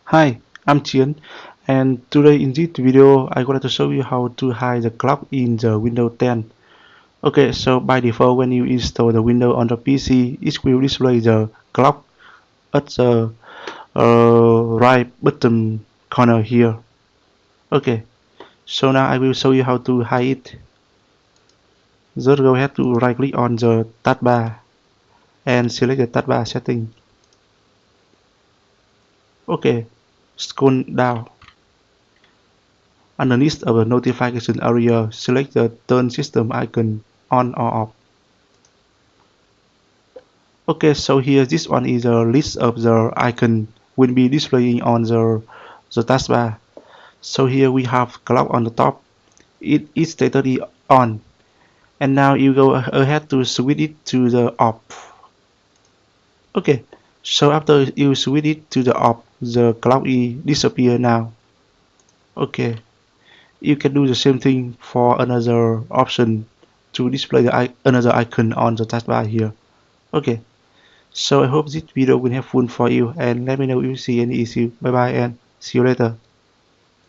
Hi, I'm Chien, and today in this video I wanted to show you how to hide the clock in the Windows 10. Okay, so by default when you install the Windows on the PC, it will display the clock at the right bottom corner here. Okay, so now I will show you how to hide it. Just go ahead to right click on the taskbar and select the taskbar setting. Okay, scroll down. Underneath our notification area, select the turn system icon on or off. Okay, so here this one is a list of the icon will be displaying on the taskbar. So here we have clock on the top. It is stated on, and now you go ahead to switch it to the off. Okay, so after you switch it to the off, the clock is disappear now. Okay, you can do the same thing for another option to display the another icon on the taskbar here. Okay, so I hope this video will helpful for you, and let me know if you see any issue. Bye bye and see you later.